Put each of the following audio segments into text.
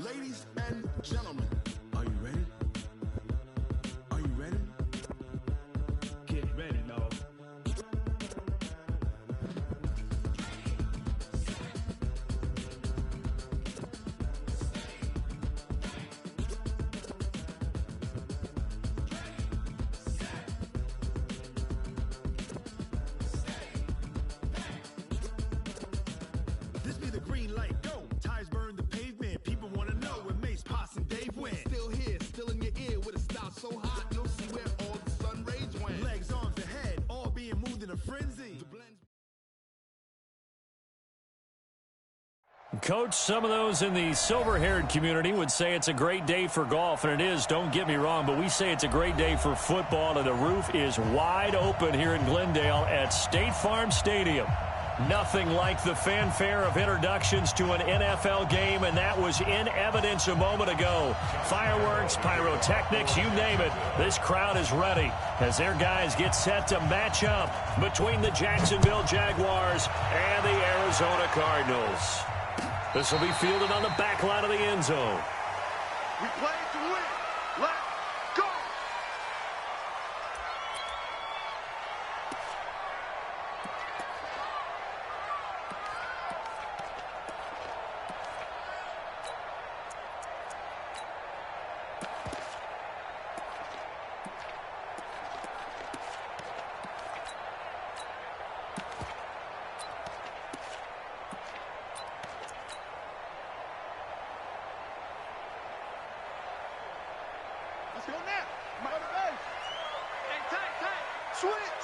Ladies and gentlemen, are you ready? Are you ready? Get ready, dog. This be the green light, go. Tires burn the pavement. People want to know where Mace, Poss, and Dave went. Still here, still in your ear with a style so hot, you'll see where all the sun rays went. Legs, arms, and head, all being moved in a frenzy. Coach, some of those in the silver-haired community would say it's a great day for golf, and it is, don't get me wrong, but we say it's a great day for football, and the roof is wide open here in Glendale at State Farm Stadium. Nothing like the fanfare of introductions to an NFL game, and that was in evidence a moment ago. Fireworks, pyrotechnics, you name it. This crowd is ready as their guys get set to match up between the Jacksonville Jaguars and the Arizona Cardinals. This will be fielded on the back line of the end zone. We play to win. Let's go. Let's go now. Go to base. Hey, tight. Switch.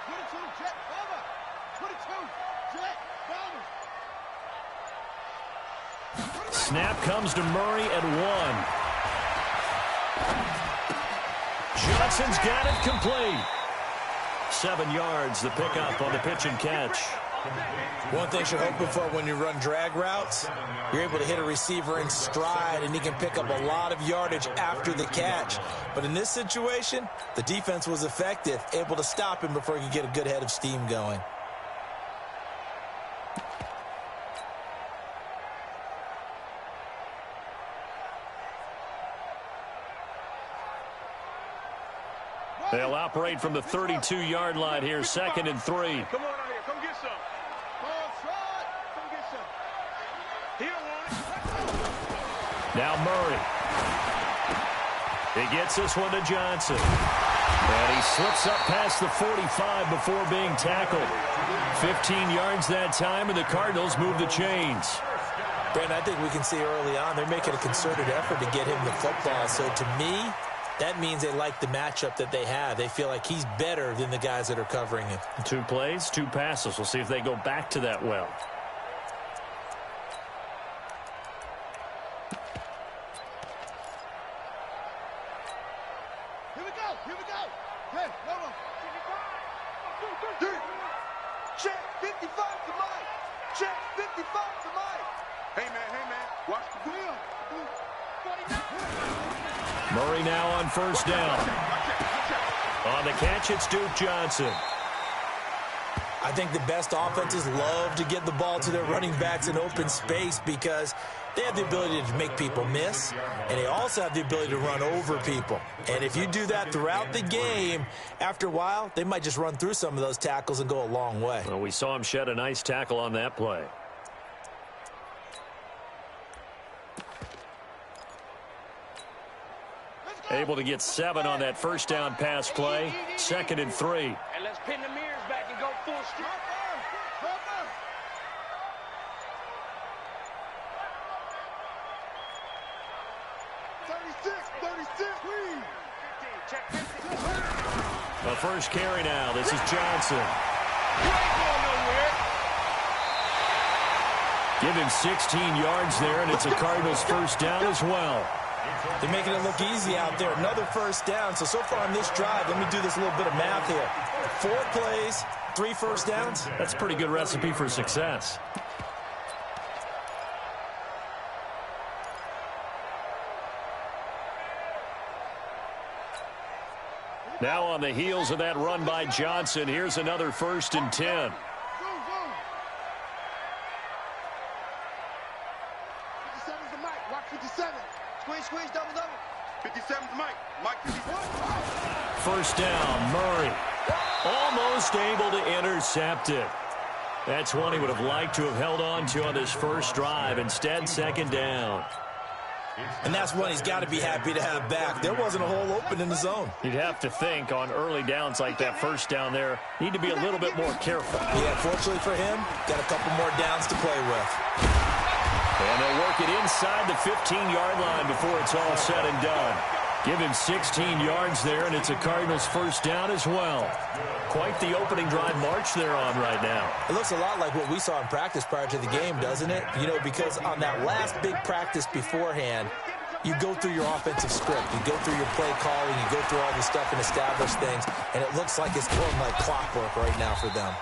Put it to jet cover. Put it to jet cover. Snap comes to Murray at 1. Johnson's got it complete. 7 yards, the pickup on the pitch and catch. One thing you're hoping for when you run drag routes, you're able to hit a receiver in stride, and he can pick up a lot of yardage after the catch. But in this situation, the defense was effective, able to stop him before he could get a good head of steam going. They'll operate from the 32-yard line here, 2nd and 3. Come on out here. Come get some. Come get some. He don't want it. Now Murray. He gets this one to Johnson. And he slips up past the 45 before being tackled. 15 yards that time, and the Cardinals move the chains. Brandon, I think we can see early on they're making a concerted effort to get him the football. So to me, that means they like the matchup that they have. They feel like he's better than the guys that are covering him. 2 plays, 2 passes. We'll see if they go back to that well. Here we go. Hey, hold on. Check 55 to Mike. Check 55 to Mike. Hey, man. Watch the wheel. 49. Murray now on first down. On the catch, it's Duke Johnson. I think the best offenses love to get the ball to their running backs in open space because they have the ability to make people miss, and they also have the ability to run over people. And if you do that throughout the game, after a while, they might just run through some of those tackles and go a long way. Well, we saw him shed a nice tackle on that play. Able to get 7 on that first down pass play. 2nd and 3. And let's pin the mirrors back and go full strip. 36. Check 50. The first carry now. This is Johnson. You ain't going nowhere. Give him 16 yards there, and it's a Cardinals first down as well. They're making it look easy out there. Another first down. So far on this drive, let me do this little bit of math here. 4 plays, 3 first downs. That's a pretty good recipe for success. Now on the heels of that run by Johnson, here's another 1st and 10. Rock 57. Squeeze, double. 57's Mike. Mike 54. First down, Murray. Almost able to intercept it. That's one he would have liked to have held on to on this first drive. Instead, second down. And that's one he's got to be happy to have back. There wasn't a hole open in the zone. You'd have to think on early downs like that first down there, need to be a little bit more careful. Yeah, fortunately for him, got a couple more downs to play with. And they'll work it inside the 15-yard line before it's all said and done. Give him 16 yards there, and it's a Cardinals first down as well. Quite the opening drive march they're on right now. It looks a lot like what we saw in practice prior to the game, doesn't it? You know, because on that last big practice beforehand, you go through your offensive script. You go through your play calling. You go through all the stuff and establish things. And it looks like it's going like clockwork right now for them.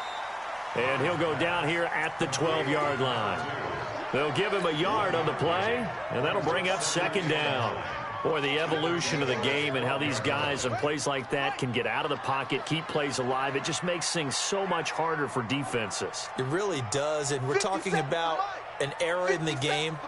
And he'll go down here at the 12-yard line. They'll give him a yard on the play, and that'll bring up second down. Boy, the evolution of the game and how these guys on plays like that can get out of the pocket, keep plays alive, it just makes things so much harder for defenses. It really does, and we're talking about an era in the game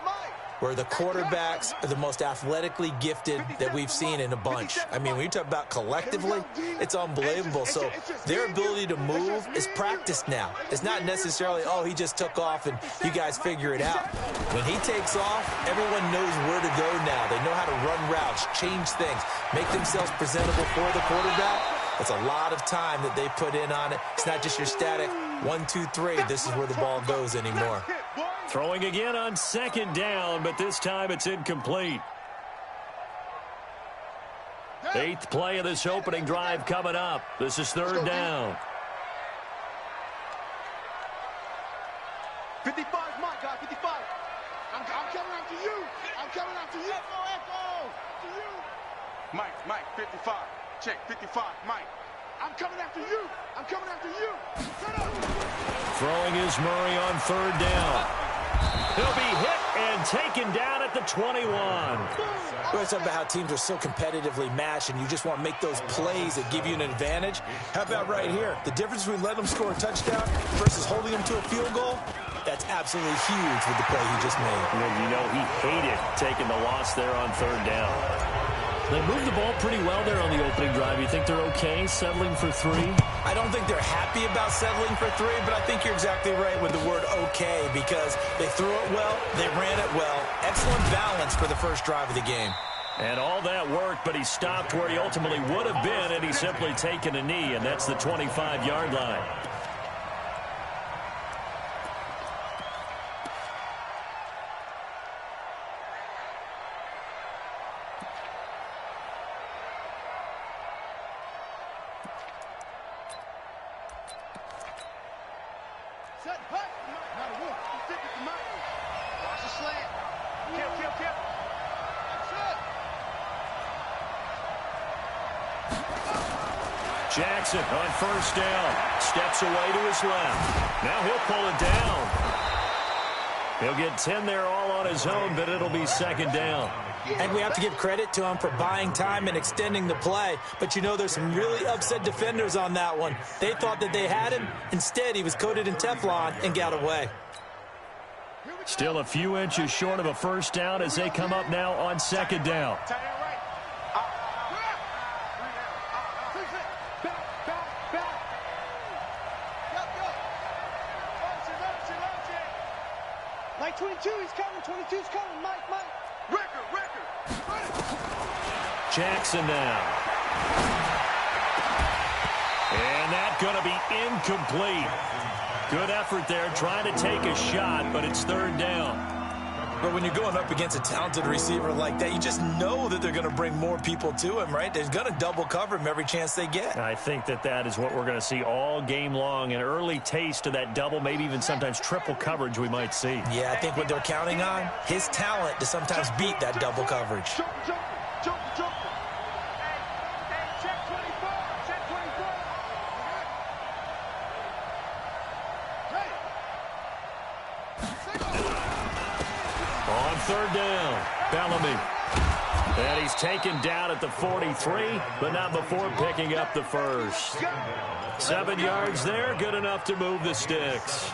where the quarterbacks are the most athletically gifted that we've seen in a bunch. I mean, when you talk about collectively, it's unbelievable. So their ability to move is practiced now. It's not necessarily, oh, he just took off and you guys figure it out. When he takes off, everyone knows where to go now. They know how to run routes, change things, make themselves presentable for the quarterback. It's a lot of time that they put in on it. It's not just your static 1, 2, 3. This is where the ball goes anymore. Throwing again on second down, but this time it's incomplete. 8th play of this opening drive coming up. This is third down. 55, Mike, guy, 55. I'm coming after you. I'm coming after you. Echo. To you. Mike, 55. Check, 55, Mike. I'm coming after you. I'm coming after you. Set up. Throwing is Murray on third down. He'll be hit and taken down at the 21. We always talk about how teams are so competitively matched and you just want to make those plays that give you an advantage. How about right here? The difference between letting them score a touchdown versus holding them to a field goal, that's absolutely huge with the play he just made. Well, you know, he hated taking the loss there on third down. They moved the ball pretty well there on the opening drive. You think they're okay settling for 3? I don't think they're happy about settling for 3, but I think you're exactly right with the word okay because they threw it well, they ran it well. Excellent balance for the first drive of the game. And all that worked, but he stopped where he ultimately would have been, and he's simply taken a knee, and that's the 25-yard line. Jackson on first down. Steps away to his left. Now he'll pull it down. He'll get 10 there all on his own, but it'll be second down. And we have to give credit to him for buying time and extending the play. But, you know, there's some really upset defenders on that one. They thought that they had him. Instead, he was coated in Teflon and got away. Still a few inches short of a first down as they come up now on second down. Mike 22, he's coming. 22's coming. Mike. Record. Jackson now. And that's going to be incomplete. Good effort there, trying to take a shot, but it's third down. But when you're going up against a talented receiver like that, you just know that they're going to bring more people to him, right? They're going to double cover him every chance they get. I think that is what we're going to see all game long, an early taste of that double, maybe even sometimes triple coverage we might see. Yeah, I think what they're counting on, his talent to sometimes beat that double coverage. Jump. Hey, check 24. Check 24. On third down, Bellamy. And he's taken down at the 43, but not before picking up the first. 7 yards there, good enough to move the sticks.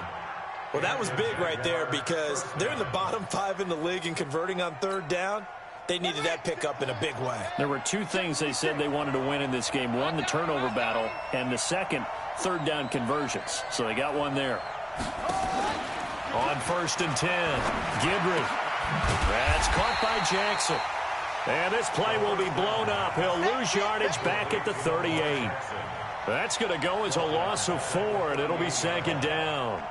Well, that was big right there because they're in the bottom 5 in the league in converting on third down. They needed that pickup in a big way. There were two things they said they wanted to win in this game. One, the turnover battle, and the second, third down conversions. So they got one there. On 1st and 10, Gidry. That's caught by Jackson. And this play will be blown up. He'll lose yardage back at the 38. That's going to go as a loss of 4, and it'll be 2nd down.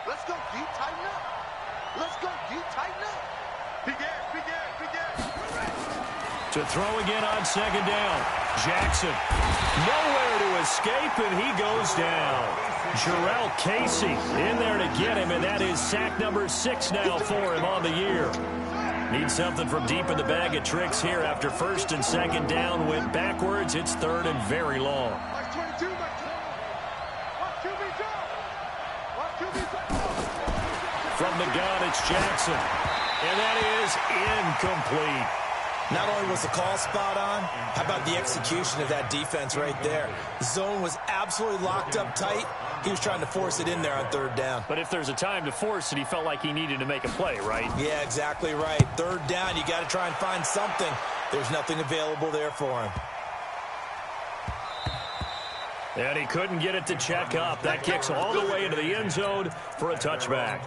Let's go, D. Tighten up. Let's go, D. Tighten up. Big air, big air, big air. To throw again on 2nd down. Jackson. Nowhere to escape, and he goes down. Jarrell Casey in there to get him, and that is sack number 6 now for him on the year. Needs something from deep in the bag of tricks here after 1st and 2nd down. Went backwards. It's 3rd and very long. Watch 22, watch QB drop. Watch QB drop. From the gun, it's Jackson. And that is incomplete. Not only was the call spot on, how about the execution of that defense right there? The zone was absolutely locked up tight. He was trying to force it in there on 3rd down. But if there's a time to force it, he felt like he needed to make a play, right? Yeah, exactly right. 3rd down, you got to try and find something. There's nothing available there for him. And he couldn't get it to check up. That kicks all the way into the end zone for a touchback.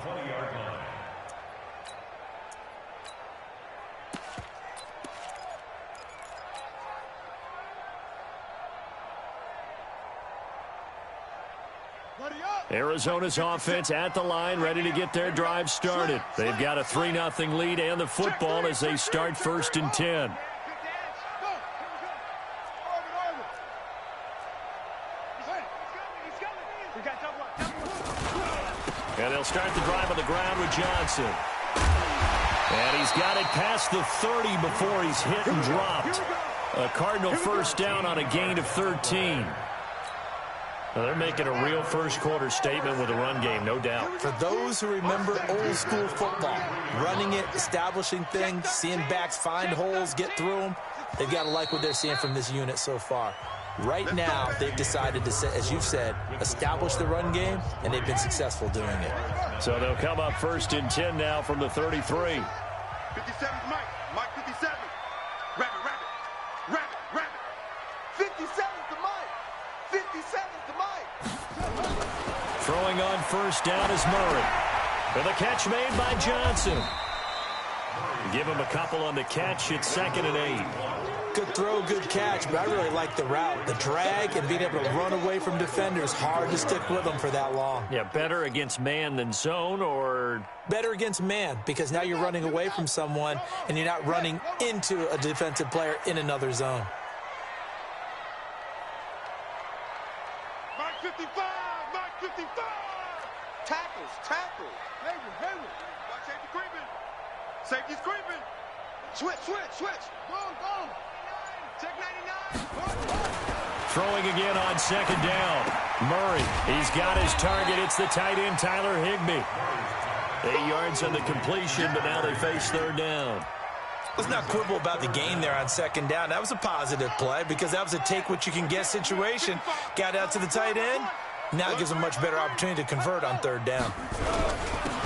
Arizona's offense at the line, ready to get their drive started. They've got a 3-0 lead and the football as they start 1st and 10. And they'll start the drive on the ground with Johnson. And he's got it past the 30 before he's hit and dropped. A Cardinal 1st down on a gain of 13. Well, they're making a real first-quarter statement with a run game, no doubt. For those who remember old-school football, running it, establishing things, seeing backs find holes, get through them, they've got to like what they're seeing from this unit so far. Right now, they've decided to, as you've said, establish the run game, and they've been successful doing it. So they'll come up 1st and 10 now from the 33. 57's Mike. Mike 57. Rabbit, rabbit. Rabbit, rabbit. 57's the Mike. 57's the Mike. Throwing on 1st down is Murray. And the catch made by Johnson. Give him a couple on the catch. It's 2nd and 8. Good throw, good catch, but I really like the route. The drag and being able to run away from defenders, hard to stick with them for that long. Yeah, better against man than zone, or? Better against man, because now you're running away from someone and you're not running into a defensive player in another zone. Mike 55. Mike 55. Tackles, tackles. Hayward, Hayward. Watch safety creeping. Safety's creeping. Switch, switch, switch. Boom, boom. Check 99. Throwing again on 2nd down. Murray, he's got his target. It's the tight end, Tyler Higbee. 8 yards on the completion, but now they face 3rd down. Let's not quibble about the gain there on 2nd down. That was a positive play because that was a take-what-you-can-get situation. Got out to the tight end. Now it gives them a much better opportunity to convert on 3rd down.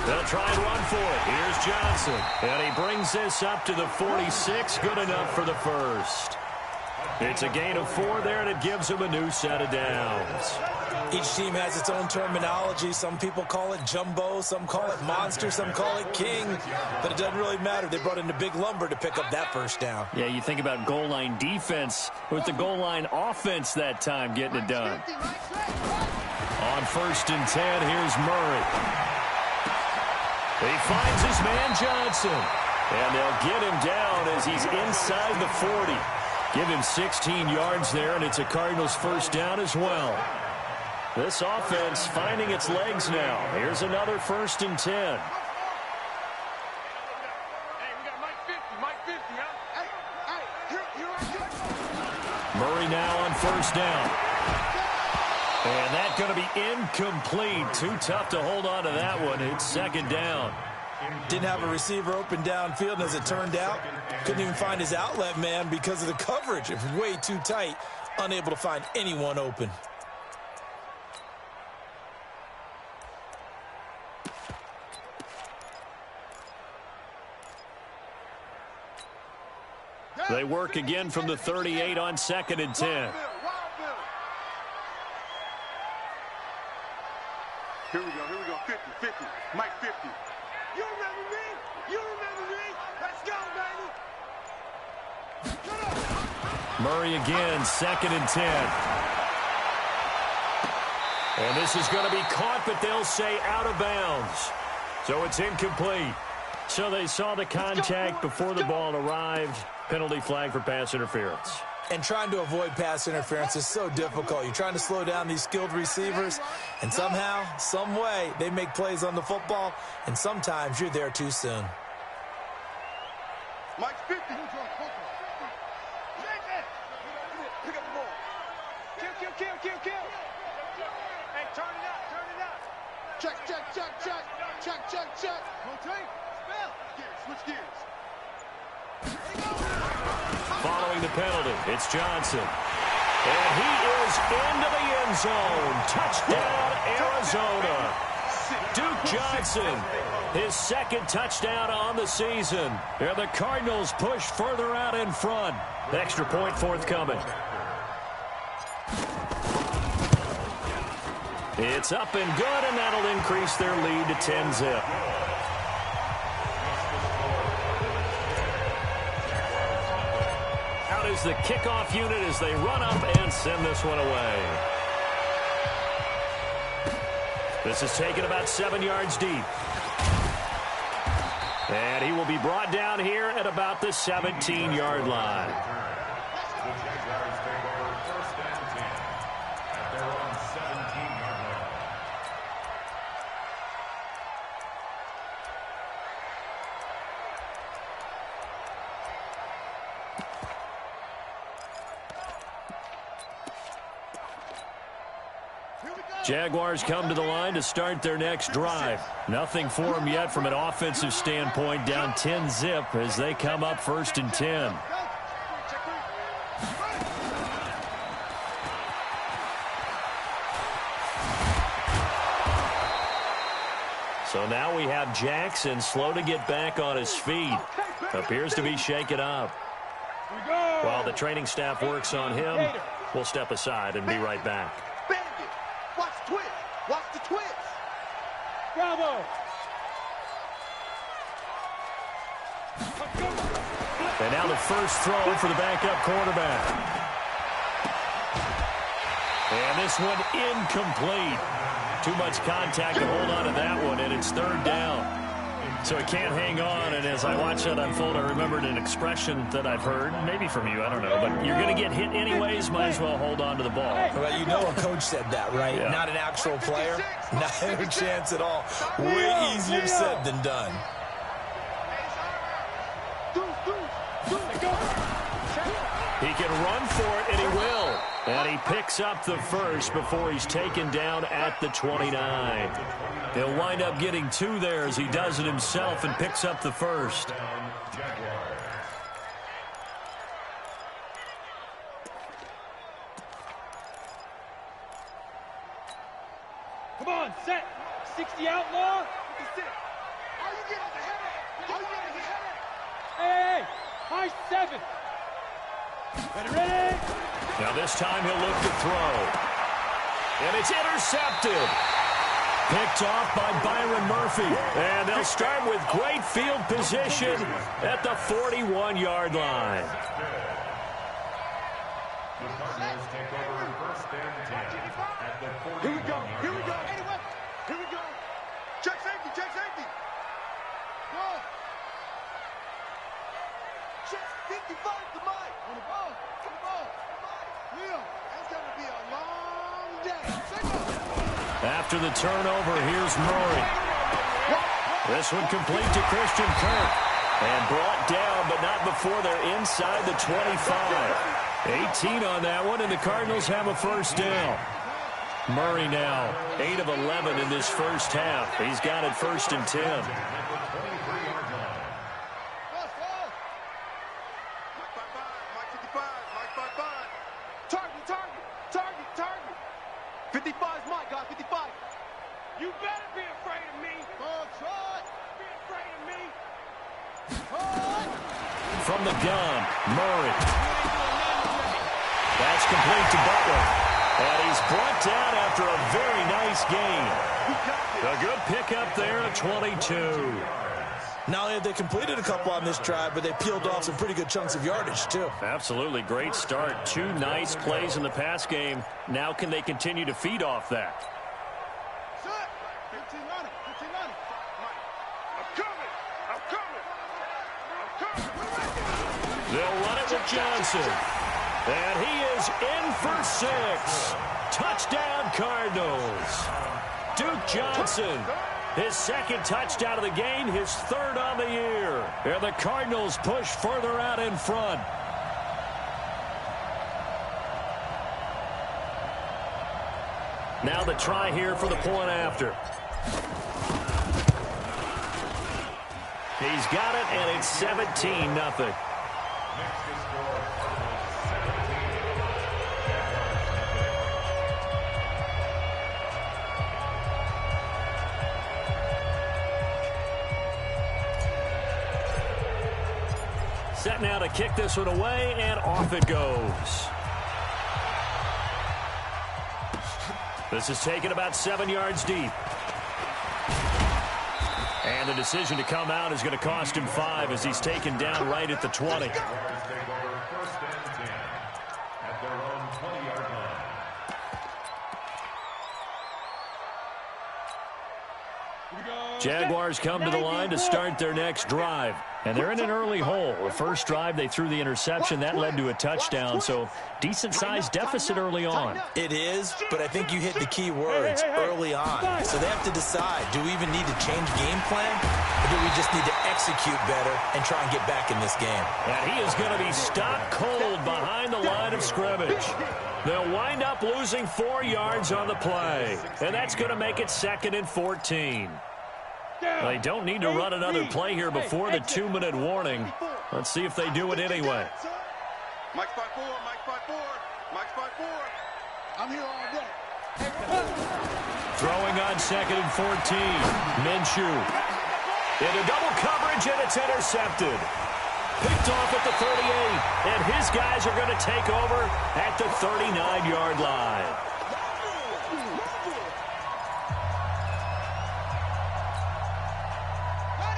They'll try and run for it. Here's Johnson. And he brings this up to the 46. Good enough for the 1st. It's a gain of 4 there, and it gives him a new set of downs. Each team has its own terminology. Some people call it jumbo, some call it monster, some call it king. But it doesn't really matter. They brought in the big lumber to pick up that 1st down. Yeah, you think about goal line defense with the goal line offense that time getting it done. On 1st and 10, here's Murray. He finds his man Johnson. And they'll get him down as he's inside the 40. Give him 16 yards there, and it's a Cardinals 1st down as well. This offense finding its legs now. Here's another 1st and 10. Hey, we got Mike 50, Mike 50, huh? Hey, here. Murray now on 1st down. And that's going to be incomplete. Too tough to hold on to that one. It's 2nd down. Didn't have a receiver open downfield, and as it turned out, couldn't even find his outlet man because of the coverage. It was way too tight, unable to find anyone open. They work again from the 38 on 2nd and 10. Here we go, 50, 50, Mike 50. You remember me? You remember me? Let's go, baby! Murray again, 2nd and 10. And this is going to be caught, but they'll say out of bounds. So it's incomplete. So they saw the contact before the ball arrived. Penalty flag for pass interference. And trying to avoid pass interference is so difficult. You're trying to slow down these skilled receivers, and somehow, some way, they make plays on the football, and sometimes you're there too soon. Mike 50. Pick up the ball. Kill. Hey, turn it up. Check. Rotate. Spell. Switch gears. Following the penalty, it's Johnson. And he is into the end zone. Touchdown, Arizona. Duke Johnson, his 2nd touchdown on the season. And the Cardinals push further out in front. Extra point forthcoming. It's up and good, and that'll increase their lead to 10-zip. Out is the kickoff unit as they run up and send this one away. This is taken about 7 yards deep. And he will be brought down here at about the 17-yard line. Jaguars come to the line to start their next drive. Nothing for them yet from an offensive standpoint, down 10-zip as they come up 1st and 10. So now we have Jackson slow to get back on his feet. Appears to be shaken up. While the training staff works on him, we'll step aside and be right back. Watch the twist. Bravo. And now the first throw for the backup quarterback. And this one incomplete. Too much contact to hold on to that one, and it's 3rd down. So it can't hang on, and as I watch that unfold, I remembered an expression that I've heard, maybe from you, I don't know, but you're going to get hit anyways, might as well hold on to the ball. Well, you know a coach said that, right? Yeah. Not an actual player. Not a chance at all. Way easier said than done. He can run for it, and he will. And he picks up the first before he's taken down at the 29. He'll wind up getting 2 there as he does it himself and picks up the first. Come on, set. 60 outlaw. Hey, high 7. Ready? Now this time he'll look to throw. And it's intercepted. Picked off by Byron Murphy. And they'll start with great field position at the 41-yard line. Here we go. Check safety. Go. Check 55 to Mike. On the ball. Will, it's going to be a long day. After the turnover, here's Murray. This one complete to Christian Kirk. And brought down, but not before they're inside the 25. 18 on that one, and the Cardinals have a first down. Murray now, 8 of 11 in this first half. He's got it 1st and 10. From the gun, Murray. That's complete to Butler. And he's brought down after a very nice game. A good pickup there at 22. Not only have they completed a couple on this drive, but they peeled off some pretty good chunks of yardage, too. Absolutely. Great start. 2 nice plays in the pass game. Now can they continue to feed off that? They'll run it with Johnson. And he is in for 6. Touchdown, Cardinals. Duke Johnson, his 2nd touchdown of the game, his 3rd on the year. And the Cardinals push further out in front. Now the try here for the point after. He's got it, and it's 17-0. Set now to kick this one away, and off it goes. This is taken about 7 yards deep. And the decision to come out is going to cost him 5 as he's taken down right at the 20. Jaguars come to the line to start their next drive. And they're in an early hole. The first drive, they threw the interception. That led to a touchdown, so decent-sized deficit early on. It is, but I think you hit the key words early on. So they have to decide, do we even need to change game plan, or do we just need to execute better and try and get back in this game? And he is going to be stopped cold behind the line of scrimmage. They'll wind up losing 4 yards on the play, and that's going to make it 2nd and 14. They don't need to run another play here before the 2-minute warning. Let's see if they do it anyway. Mike's by 4, Mike's by 4, Mike's by 4. I'm here all day. Throwing on 2nd and 14. Minshew. Into double coverage, and it's intercepted. Picked off at the 38, and his guys are going to take over at the 39-yard line.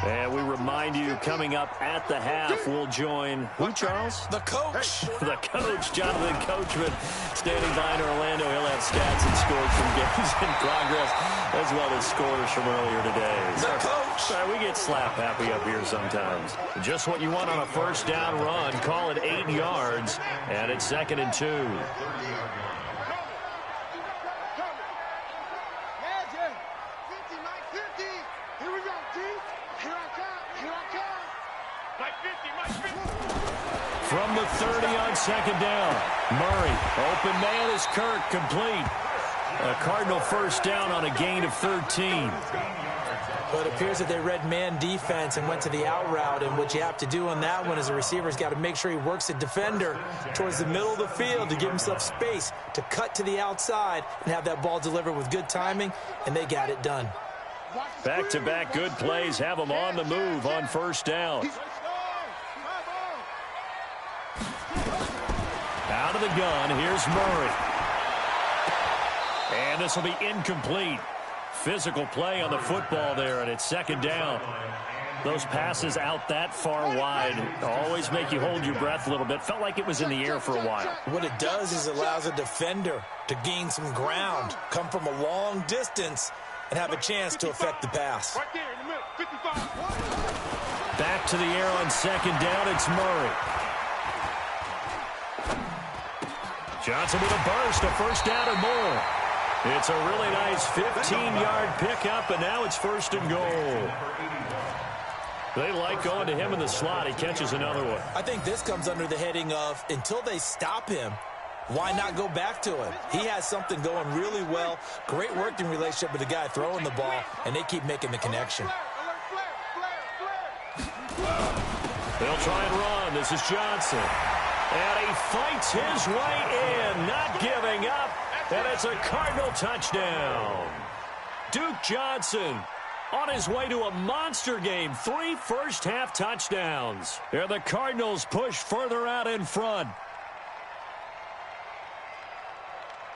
And we remind you, coming up at the half, we'll join who, Charles? The coach. The coach, Jonathan Coachman, standing by in Orlando. He'll have stats and scores from games in progress, as well as scores from earlier today. The coach. We get slap happy up here sometimes. Just what you want on a first down run. Call it 8 yards, and it's 2nd and 2. From the 30 on 2nd down. Murray, open man is Kirk, complete. A Cardinal first down on a gain of 13. Well, it appears that they read man defense and went to the out route, and what you have to do on that one is the receiver's got to make sure he works the defender towards the middle of the field to give himself space to cut to the outside and have that ball delivered with good timing, and they got it done. Back-to-back good plays have them on the move on first down. Out of the gun, here's Murray. And this will be incomplete. Physical play on the football there, and it's 2nd down. Those passes out that far wide always make you hold your breath a little bit. Felt like it was in the air for a while. What it does is it allows a defender to gain some ground, come from a long distance, and have a chance to affect the pass. Right there in the middle, 55. Back to the air on 2nd down, it's Murray. Johnson with a burst, a first down and more. It's a really nice 15-yard pickup, and now it's 1st and goal. They like going to him in the slot. He catches another one. I think this comes under the heading of, until they stop him, why not go back to him? He has something going really well. Great working relationship with the guy throwing the ball, and they keep making the connection. They'll try and run. This is Johnson. And he fights his way in, not giving up. And it's a Cardinal touchdown. Duke Johnson, on his way to a monster game. 3 first-half touchdowns. And the Cardinals push further out in front.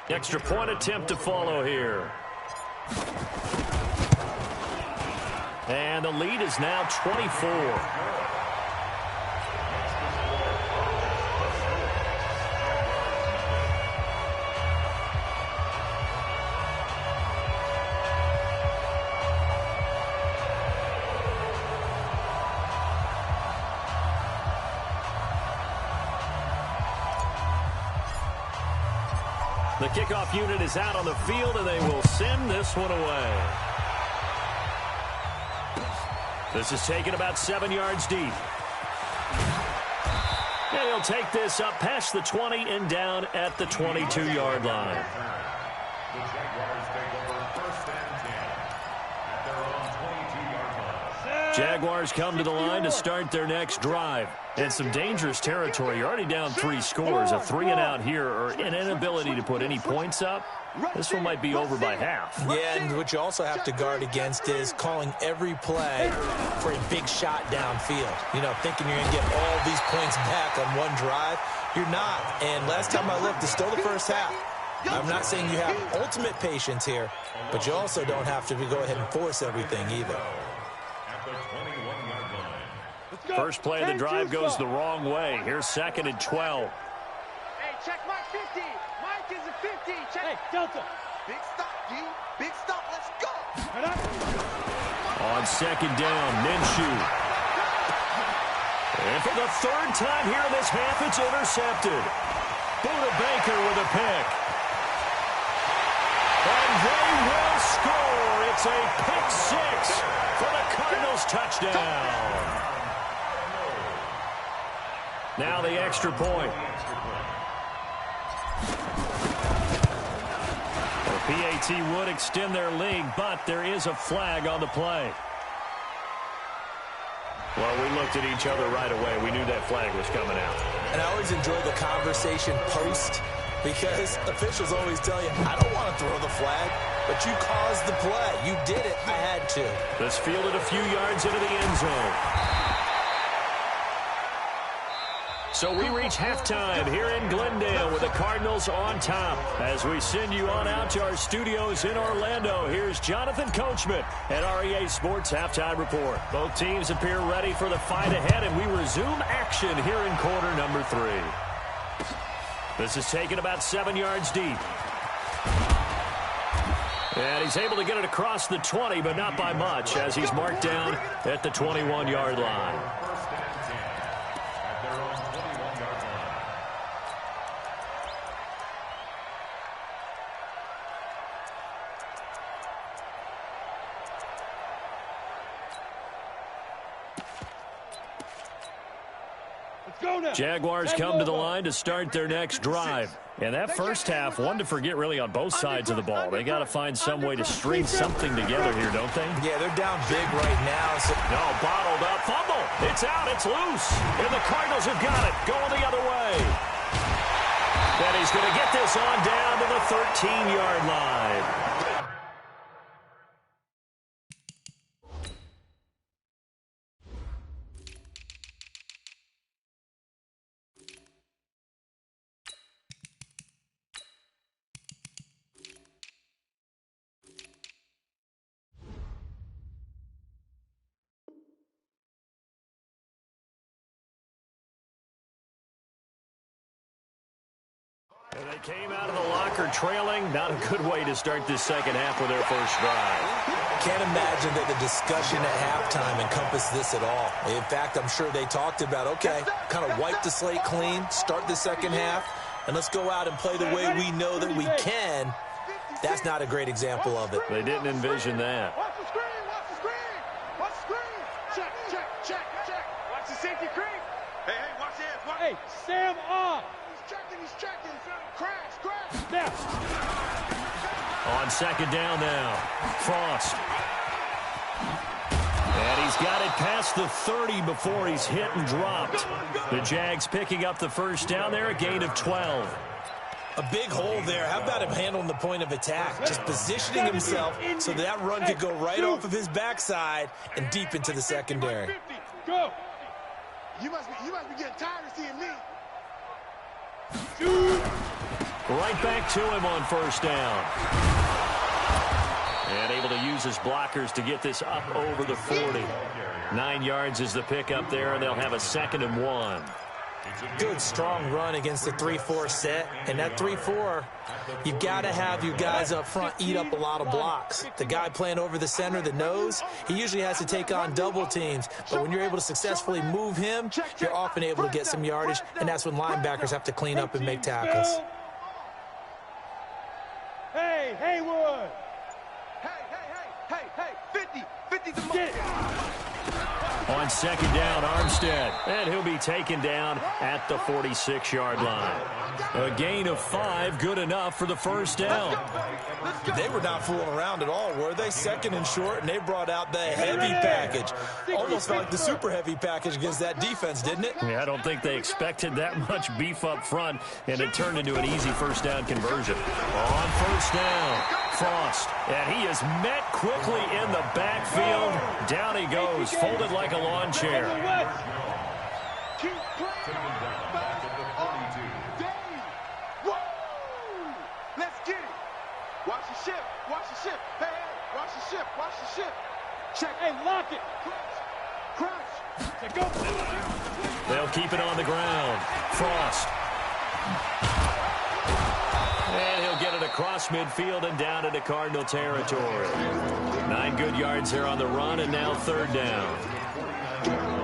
Extra point attempt to follow here. And the lead is now 24. The kickoff unit is out on the field, and they will send this one away. This is taken about 7 yards deep. And he'll take this up past the 20 and down at the 22-yard line. The Jaguars take over 1st and 10 at their own 22-yard line. Jaguars come to the line to start their next drive. And some dangerous territory. You're already down 3 scores. A 3-and-out here, or an inability to put any points up. This one might be over by half. Yeah, and what you also have to guard against is calling every play for a big shot downfield. You know, thinking you're going to get all these points back on one drive. You're not. And last time I looked, it's still the first half. I'm not saying you have ultimate patience here, but you also don't have to go ahead and force everything either. At the 21-yard line. First play of the drive goes the wrong way. Here's 2nd and 12. Hey, check Mike 50. Mike is a 50. Check. Hey, Delta. Big stop, D. Big stop. Let's go. Right up. On 2nd down, Minshew. And for the 3rd time here in this half, it's intercepted. Buda Baker with a pick. And they will score. It's a pick 6 for the Cardinals touchdown. Now the extra point. The PAT would extend their lead, but there is a flag on the play. Well, we looked at each other right away. We knew that flag was coming out. And I always enjoy the conversation post, because officials always tell you, I don't want to throw the flag, but you caused the play. You did it. I had to. This fielded a few yards into the end zone. So we reach halftime here in Glendale with the Cardinals on top. As we send you on out to our studios in Orlando, here's Jonathan Coachman at REA Sports Halftime Report. Both teams appear ready for the fight ahead, and we resume action here in quarter number 3. This is taken about 7 yards deep. And he's able to get it across the 20, but not by much, as he's marked down at the 21-yard line. Jaguars come to the line to start their next drive. And that first half, one to forget really on both sides of the ball. They got to find some way to string something together here, don't they? Yeah, they're down big right now. So no, bottled up. Fumble. It's out. It's loose. And the Cardinals have got it. Going the other way. And he's going to get this on down to the 13-yard line. And they came out of the locker trailing. Not a good way to start this second half with their first drive. Can't imagine that the discussion at halftime encompassed this at all. In fact, I'm sure they talked about, okay, kind of wipe the slate clean, start the second half, and let's go out and play the way we know that we can. That's not a great example of it. They didn't envision that. Watch the screen. Watch the screen. Watch the screen. Check, check, check, check. Watch the safety creep. Hey, hey, watch this. Watch. Hey, Sam off. He's checking. Crash. Now. On second down now, Frost. And he's got it past the 30 before he's hit and dropped. The Jags picking up the first down there, a gain of 12. A big hole there. How about him handling the point of attack? Just positioning himself so that run could go right off of his backside and deep into the secondary. Go. You must be getting tired of seeing me. Right back to him on first down. And able to use his blockers to get this up over the 40. 9 yards is the pickup there, and they'll have a 2nd and 1. Good, strong run against the 3-4 set. And that 3-4, you've got to have your guys up front eat up a lot of blocks. The guy playing over the center, the nose, he usually has to take on double teams. But when you're able to successfully move him, you're often able to get some yardage, and that's when linebackers have to clean up and make tackles. Hey, Haywood. Hey, 50 to Get it. On 2nd down, Armstead. And he'll be taken down at the 46-yard line. A gain of 5, good enough for the first down. They were not fooling around at all, were they? 2nd and short, and they brought out the heavy package. Almost felt like the super heavy package against that defense, didn't it? Yeah, I don't think they expected that much beef up front, and it turned into an easy first down conversion. On first down, Frost. And he is met quickly in the backfield. Down he goes, folded like a lawn chair. keep playing. Let's get it. Watch the ship. Watch the ship. Hey, hey. Watch the ship. Watch the ship. Check. Hey, lock it. Crunch. Say go. They'll keep it on the ground. Frost. And he'll get it across midfield and down into Cardinal territory. 9 good yards there on the run, and now 3rd down.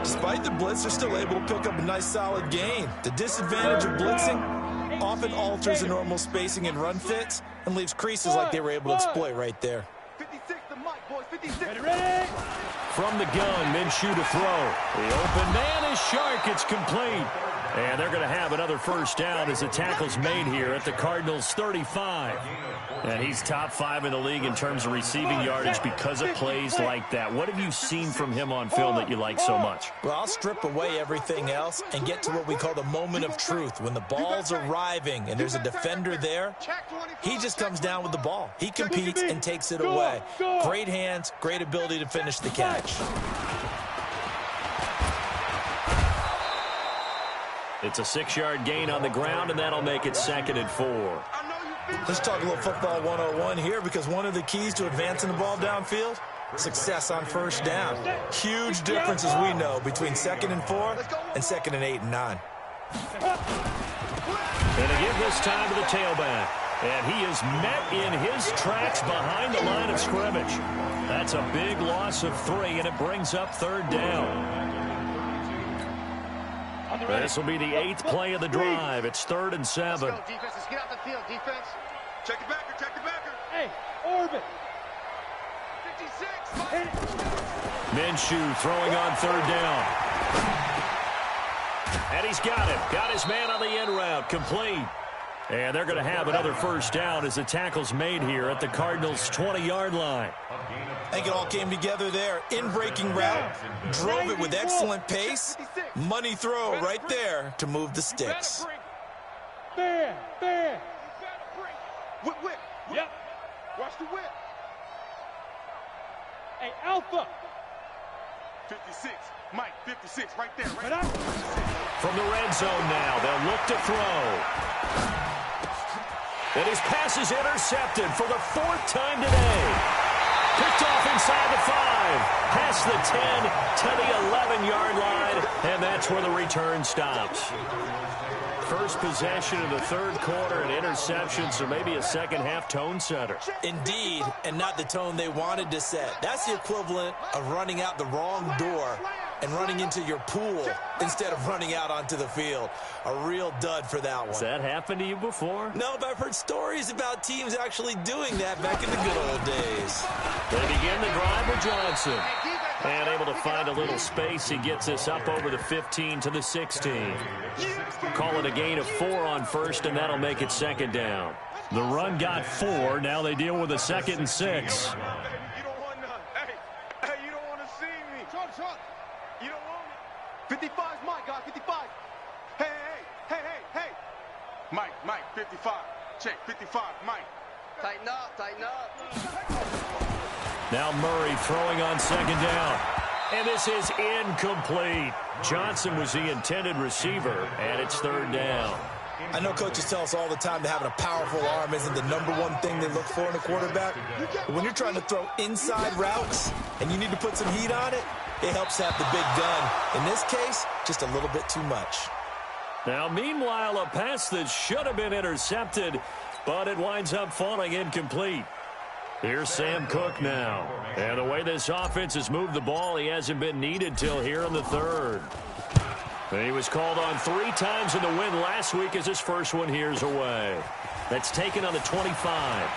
Despite the blitz, they're still able to pick up a nice solid gain. The disadvantage of blitzing often alters the normal spacing and run fits and leaves creases like they were able to exploit right there. 56 the mic, boys. 56. Ready? From the gun, Minshew to throw. The open man is Shark. It's complete. And they're going to have another first down as the tackle's made here at the Cardinals' 35. And he's top 5 in the league in terms of receiving yardage because of plays like that. What have you seen from him on film that you like so much? Well, I'll strip away everything else and get to what we call the moment of truth. When the ball's arriving and there's a defender there, he just comes down with the ball. He competes and takes it away. Great hands, great ability to finish the catch. It's a 6-yard gain on the ground, and that'll make it 2nd and 4. Let's talk a little football 101 here, because one of the keys to advancing the ball downfield, success on first down. Huge difference, as we know, between 2nd and 4 and 2nd and 8 and 9. And to give this time to the tailback. And he is met in his tracks behind the line of scrimmage. That's a big loss of 3, and it brings up 3rd down. This will be the 8th play of the drive. It's 3rd and 7. Let's go, defense. Let's get out the field, defense. Check the backer. Check the backer. Hey, orbit. 56. Minshew throwing on 3rd down. And he's got it. Got his man on the end route. Complete. And they're going to have another first down as the tackle's made here at the Cardinals' 20-yard line. I think it all came together there. In-breaking route, drove it with excellent pace. Money throw right there to move the sticks. Bear. Whip. Yep. Watch the whip. Hey, Alpha. 56. Mike, 56 right there. Right up. From the red zone now, they'll look to throw. And his pass is intercepted for the 4th time today. Picked off inside the 5, past the 10 to the 11-yard line, and that's where the return stops. First possession of the 3rd quarter, an interception, so maybe a second-half tone setter. Indeed, and not the tone they wanted to set. That's the equivalent of running out the wrong door and running into your pool instead of running out onto the field. A real dud for that one. Has that happened to you before? No, but I've heard stories about teams actually doing that back in the good old days. They begin the drive with Johnson. And able to find a little space. He gets this up over the 15 to the 16. Call it a gain of 4 on first, and that'll make it 2nd down. The run got 4. Now they deal with a 2nd and 6. You don't want none. Hey, you don't want to see me. Shot. You don't want me. 55's Mike, guys. 55. Hey. Mike, 55. Check 55, Mike. Tighten up, tighten up. Now Murray throwing on second down. And this is incomplete. Johnson was the intended receiver, and it's third down. I know coaches tell us all the time that having a powerful arm isn't the #1 thing they look for in a quarterback. But when you're trying to throw inside routes and you need to put some heat on it, it helps have the big gun. In this case, just a little bit too much. Now, meanwhile, a pass that should have been intercepted, but it winds up falling incomplete. Here's Sam Cook now. And the way this offense has moved the ball, he hasn't been needed till here in the third. And he was called on 3 times in the win last week as his first one here's away. That's taken on the 25.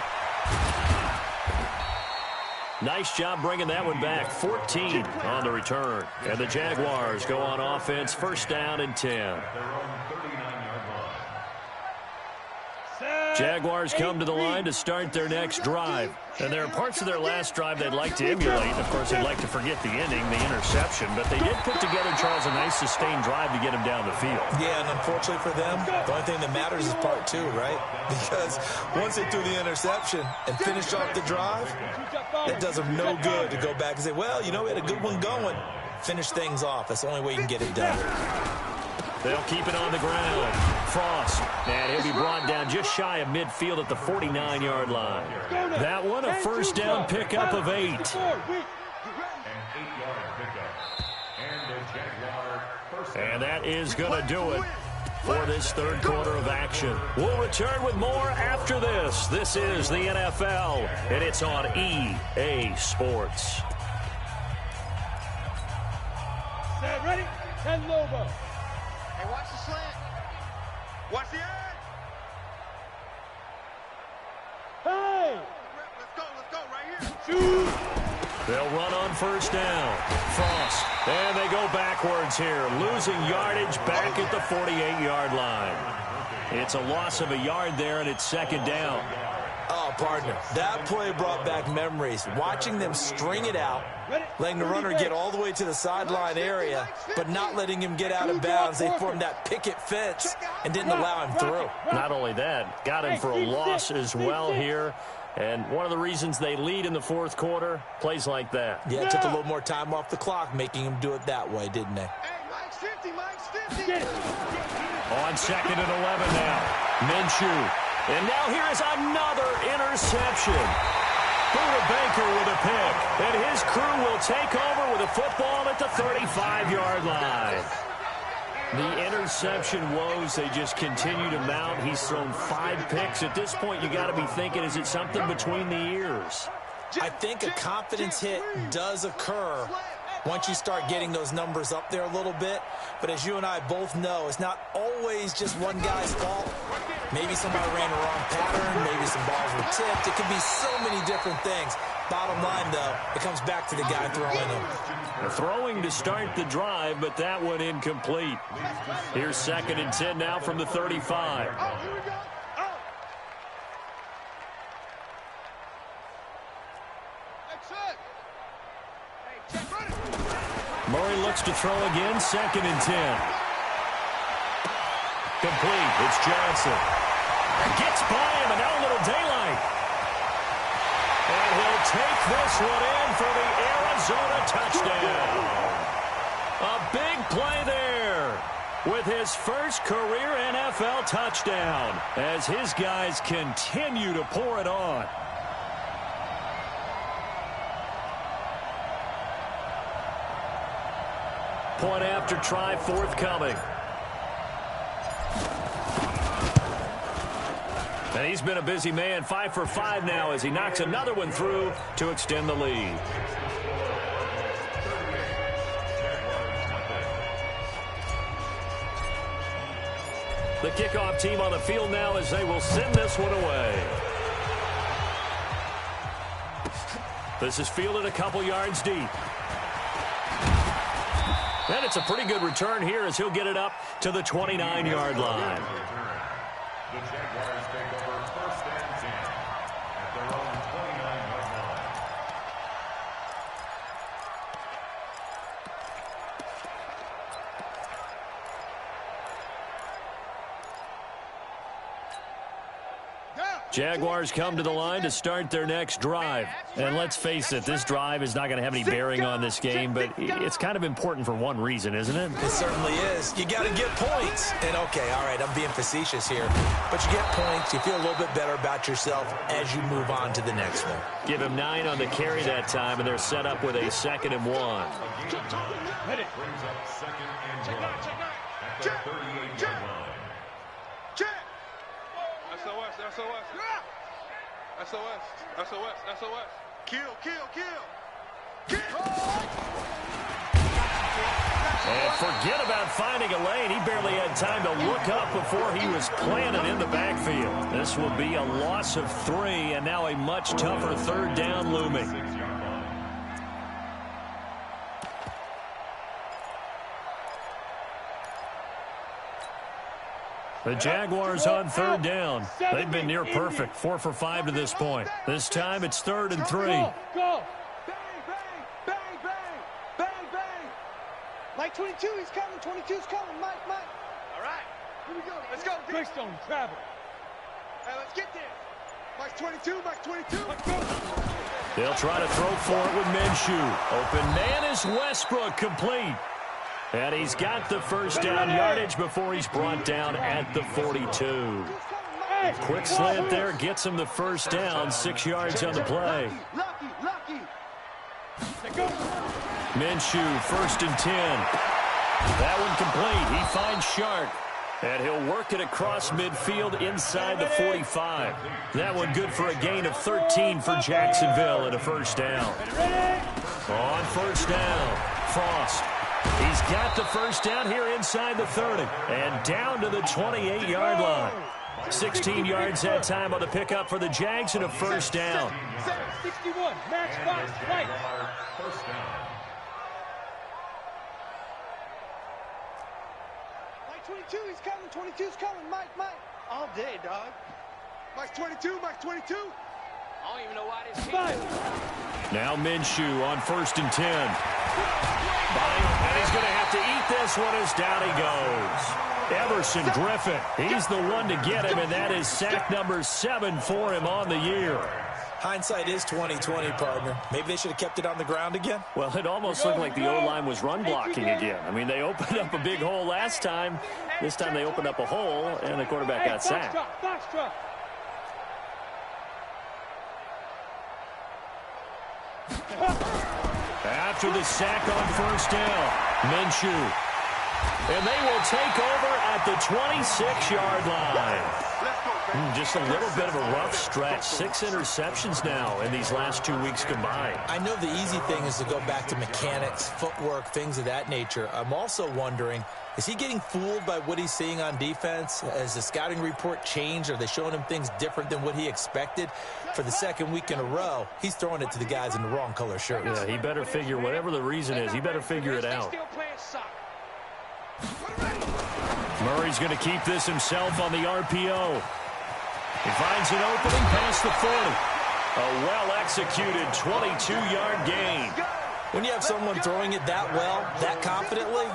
Nice job bringing that one back. 14 on the return. And the Jaguars go on offense, first down and 10. Jaguars come to the line to start their next drive. And there are parts of their last drive they'd like to emulate. Of course, they'd like to forget the ending, the interception. But they did put together, Charles, a nice sustained drive to get him down the field. Yeah, and unfortunately for them, the only thing that matters is part 2, right? Because once they threw the interception and finished off the drive, it does them no good to go back and say, well, you know, we had a good one going. Finish things off. That's the only way you can get it done. They'll keep it on the ground. Frost, and he'll be brought down just shy of midfield at the 49-yard line. That one, a first down pickup of 8. And that is going to do it for this third quarter of action. We'll return with more after this. This is the NFL, and it's on EA Sports. Set, ready, and Lobo. Hey, watch the slant. Watch the edge. Hey! Let's go right here. Shoot! They'll run on first down. Frost, and they go backwards here, losing yardage back at the 48-yard line. It's a loss of a yard there, and it's second down. Oh, partner, that play brought back memories. Watching them string it out, letting the runner get all the way to the sideline area, but not letting him get out of bounds. They formed that picket fence and didn't allow him through. Not only that, got him for a loss as well here. And one of the reasons they lead in the fourth quarter, plays like that. Yeah, it took a little more time off the clock, making him do it that way, didn't they? Hey, Mike's 50, Mike's 50. On second and 11 now. Minshew. And now here is another interception. Buda Baker with a pick. And his crew will take over with a football at the 35-yard line. The interception woes, they just continue to mount. He's thrown 5 picks. At this point, you got to be thinking, is it something between the ears? I think a confidence hit does occur once you start getting those numbers up there a little bit. But as you and I both know, it's not always just one guy's fault. Maybe somebody ran the wrong pattern. Maybe some balls were tipped. It could be so many different things. Bottom line, though, it comes back to the guy throwing them. Throwing to start the drive, but that one incomplete. Here's second and 10 now from the 35. Oh, here we go. Oh. Excellent. Hey, check, run it. Murray looks to throw again, second and 10. Complete, it's Johnson. Gets by him, and now a little daylight. And he'll take this one in for the Arizona touchdown. A big play there with his first career NFL touchdown as his guys continue to pour it on. Point after try forthcoming. And he's been a busy man, 5 for 5 now as he knocks another one through to extend the lead. The kickoff team on the field now as they will send this one away. This is fielded a couple yards deep. And it's a pretty good return here as he'll get it up to the 29-yard line. The Jaguars take over first and 10 at their own 29-yard line. Jaguars come to the line to start their next drive. And let's face it, this drive is not going to have any bearing on this game, but it's kind of important for one reason, isn't it? It certainly is. You got to get points. And, okay, all right, I'm being facetious here. But you get points. You feel a little bit better about yourself as you move on to the next one. Give him 9 on the carry that time, and they're set up with a 2nd and 1. Brings up 2nd and 1 at the 38-yard line. Check. SOS, SOS. SOS, SOS, SOS. Kill, kill, kill. And forget about finding a lane. He barely had time to look up before he was planted in the backfield. This will be a loss of 3, and now a much tougher 3rd down looming. The Jaguars on 3rd down. They've been near perfect, 4 for 5 to this point. This time it's 3rd and 3. Go! Bang, bang, bang, bang, bang, bang. Mike 22, he's coming. 22's coming. Mike. All right. Here we go. Let's go. Greystone, travel. Hey, let's get there. Mike 22, Mike 22. Let's go. They'll try to throw for it with Minshew. Open man is Westbrook, complete. And he's got the first down yardage before he's brought down at the 42. Quick slant there gets him the first down, 6 yards on the play. Lucky. Minshew, 1st and 10. That one complete. He finds Shark. And he'll work it across midfield inside the 45. That one good for a gain of 13 for Jacksonville and a first down. On first down, Frost. He's got the first down here inside the 30 and down to the 28-yard line. 16 yards that time on the pickup for the Jags and a first down. 61, match box, right. First down. Mike 22, he's coming. 22's coming. Mike. All day, dog. Mike 22, Mike 22. I don't even know why this came. Now Minshew on 1st and 10. And he's going to have to eat this one as down he goes. Everson Griffin, he's the one to get him, and that is sack number 7 for him on the year. Hindsight is 20/20, partner. Maybe they should have kept it on the ground again. Well, it almost looked like the O-line was run blocking again. I mean, they opened up a big hole last time. This time they opened up a hole, and the quarterback got sacked. Box drop. After the sack on first down, Minshew. And they will take over at the 26-yard line. Just a little bit of a rough stretch. 6 interceptions now in these last 2 weeks combined. I know the easy thing is to go back to mechanics, footwork, things of that nature. I'm also wondering, is he getting fooled by what he's seeing on defense? Has the scouting report changed? Are they showing him things different than what he expected? For the 2nd week in a row, he's throwing it to the guys in the wrong color shirts. Yeah, he better figure, whatever the reason is, he better figure it out. Murray's going to keep this himself on the RPO. He finds an opening past the 40. A well-executed 22-yard gain. When you have someone throwing it that well, that confidently,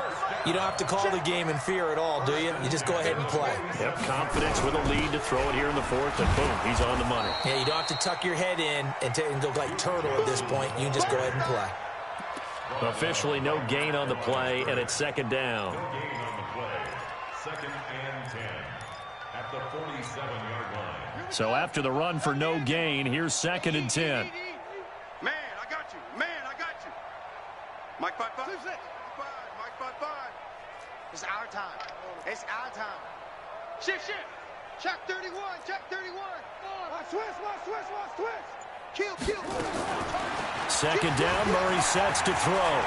you don't have to call the game in fear at all, do you? You just go ahead and play. Yep, confidence with a lead to throw it here in the 4th, and boom, he's on the money. Yeah, you don't have to tuck your head in and go like turtle at this point. You can just go ahead and play. Officially no gain on the play, and it's 2nd down. No gain on the play. 2nd and 10 at the 47-yard line. So after the run for no gain, here's 2nd and 10. Man, I got you. Mike 5-5. Mike 5-5. It's our time. It's our time. Shift. Check 31. Switch. Kill. 2nd down, Murray sets to throw.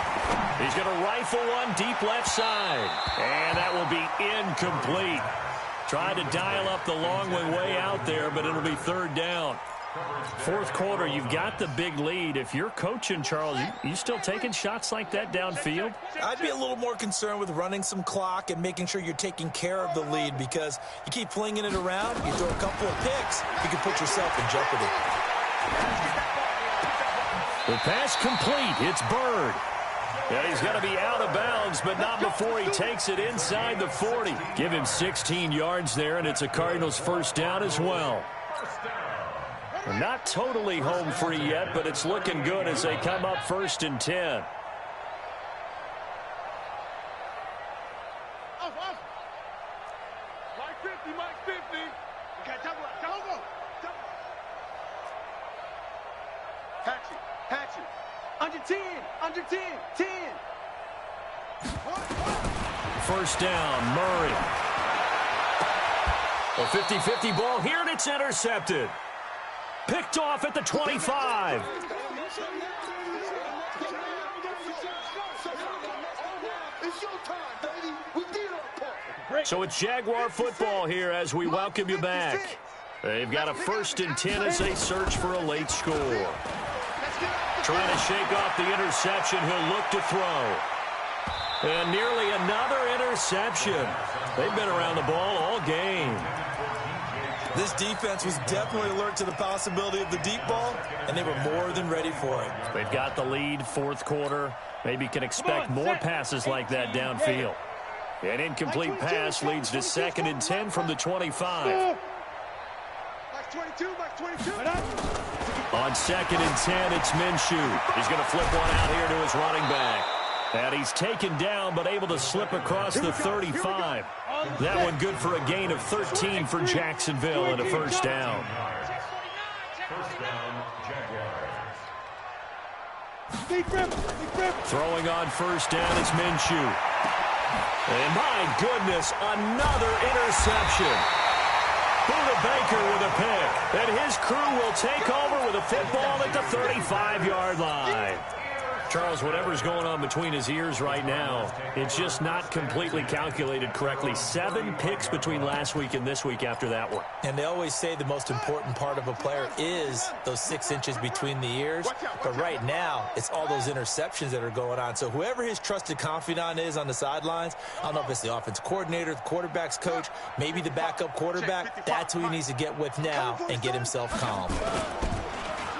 He's going to rifle one deep left side. And that will be incomplete. Tried to dial up the long one way out there, but it'll be 3rd down. 4th quarter, you've got the big lead. If you're coaching, Charles, you still taking shots like that downfield? I'd be a little more concerned with running some clock and making sure you're taking care of the lead, because you keep flinging it around, you throw a couple of picks, you can put yourself in jeopardy. The pass complete. It's Bird. And he's going to be out of bounds, but not before he takes it inside the 40. Give him 16 yards there, and it's a Cardinals first down as well. First down. Not totally home free yet, but it's looking good as they come up 1st and 10. Under 10, 10. 1st down, Murray. A 50-50 ball here, and it's intercepted. Picked off at the 25. So it's Jaguar football here as we welcome you back. They've got a 1st and 10 as they search for a late score. Trying to shake off the interception, he'll look to throw. And nearly another interception. They've been around the ball all game. This defense was definitely alert to the possibility of the deep ball, and they were more than ready for it. They've got the lead, 4th quarter. Maybe can expect more passes like that downfield. An incomplete pass leads to 2nd and 10 from the 25. On 2nd and 10, it's Minshew. He's going to flip one out here to his running back. And he's taken down, but able to slip across the 35. That one good for a gain of 13 for Jacksonville and a 1st down. Throwing on 1st down is Minshew. And my goodness, another interception. Buda Baker with a pick. And his crew will take over with a football at the 35-yard line. Charles, whatever's going on between his ears right now, it's just not completely calculated correctly. 7 picks between last week and this week after that one. And they always say the most important part of a player is those 6 inches between the ears. But right now, it's all those interceptions that are going on. So whoever his trusted confidant is on the sidelines, I don't know if it's the offense coordinator, the quarterback's coach, maybe the backup quarterback, that's who he needs to get with now and get himself calm.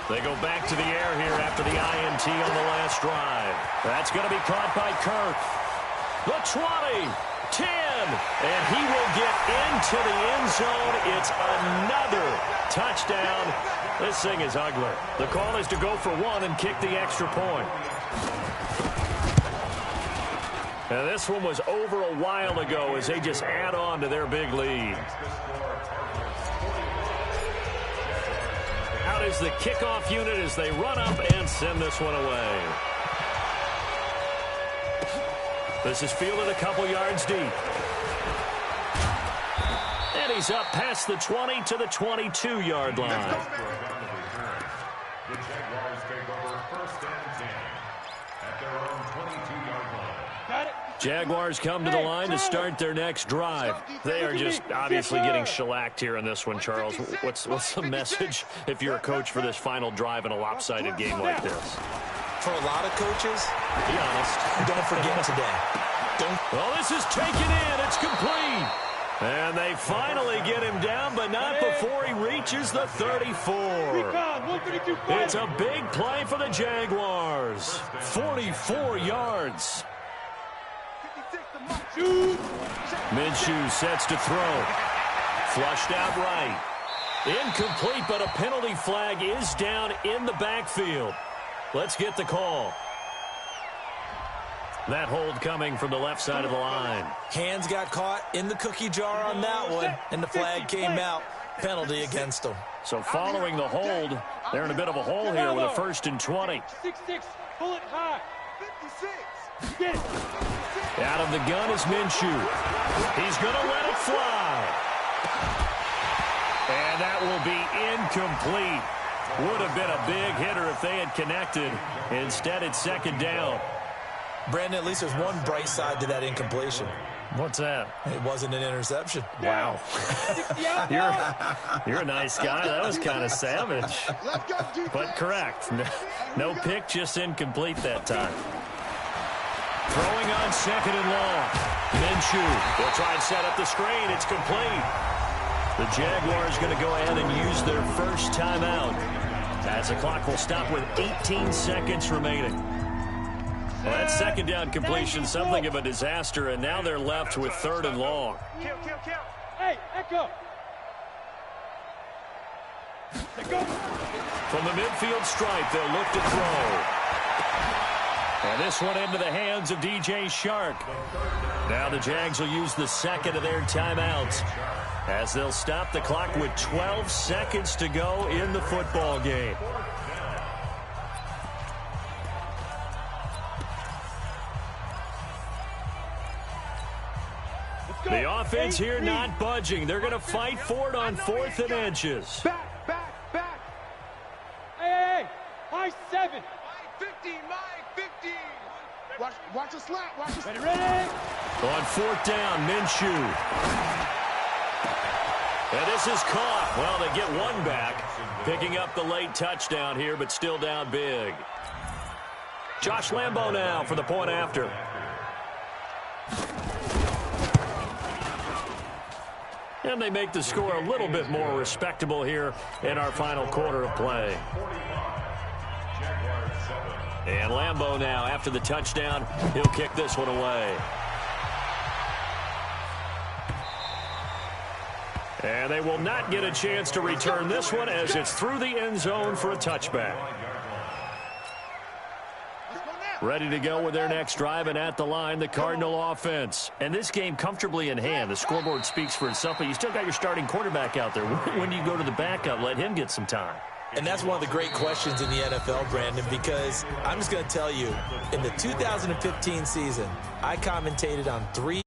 They go back to the air here after the INT on the last drive. That's going to be caught by Kirk. The 20, 10, and he will get into the end zone. It's another touchdown. This thing is ugly. The call is to go for 1 and kick the extra point. And this one was over a while ago as they just add on to their big lead. Out is the kickoff unit as they run up and send this one away. This is fielded a couple yards deep. And he's up past the 20 to the 22-yard line. The Jaguars take over 1st and 10 at their own 22-yard line. Got it. Jaguars come to the line to start their next drive. They are just obviously getting shellacked here in this one, Charles. What's the message if you're a coach for this final drive in a lopsided game like this? For a lot of coaches, Be honest. don't forget today. Well, this is taken in. It's complete. And they finally get him down, but not before he reaches the 34. It's a big play for the Jaguars. 44 yards. Minshew sets to throw. Flushed out right. Incomplete, but a penalty flag is down in the backfield. Let's get the call. That hold coming from the left side of the line. Hands got caught in the cookie jar on that one, and the flag came out. Penalty against them. So following the hold, they're in a bit of a hole here with a 1st and 20. 6-6, pull it high. 56. Get it. Out of the gun is Minshew. He's going to let it fly. And that will be incomplete. Would have been a big hitter if they had connected. Instead, it's 2nd down. Brandon, at least there's one bright side to that incompletion. What's that? It wasn't an interception. Wow. You're a nice guy. That was kind of savage. But correct. No pick, just incomplete that time. Throwing on 2nd and long. Minshew will try and set up the screen. It's complete. The Jaguars going to go ahead and use their first timeout as the clock will stop with 18 seconds remaining. Well, that 2nd down completion, something of a disaster, and now they're left with 3rd and long. Hey, Echo. From the midfield stripe, they'll look to throw. And this one into the hands of DJ Shark. Now the Jags will use the second of their timeouts as they'll stop the clock with 12 seconds to go in the football game. The offense here not budging. They're going to fight for it on 4th and inches. Back. Hey, high 7. My 50, my 50. Watch the slap. Watch the slap. Ready? On 4th down, Minshew. And this is caught. Well, they get one back, picking up the late touchdown here, but still down big. Josh Lambo now for the point after. And they make the score a little bit more respectable here in our final quarter of play. And Lambo now, after the touchdown, he'll kick this one away. And they will not get a chance to return this one as it's through the end zone for a touchback. Ready to go with their next drive, and at the line, the Cardinal offense. And this game comfortably in hand. The scoreboard speaks for itself, but you still got your starting quarterback out there. When do you go to the backup? Let him get some time. And that's one of the great questions in the NFL, Brandon, because I'm just going to tell you, in the 2015 season, I commentated on 3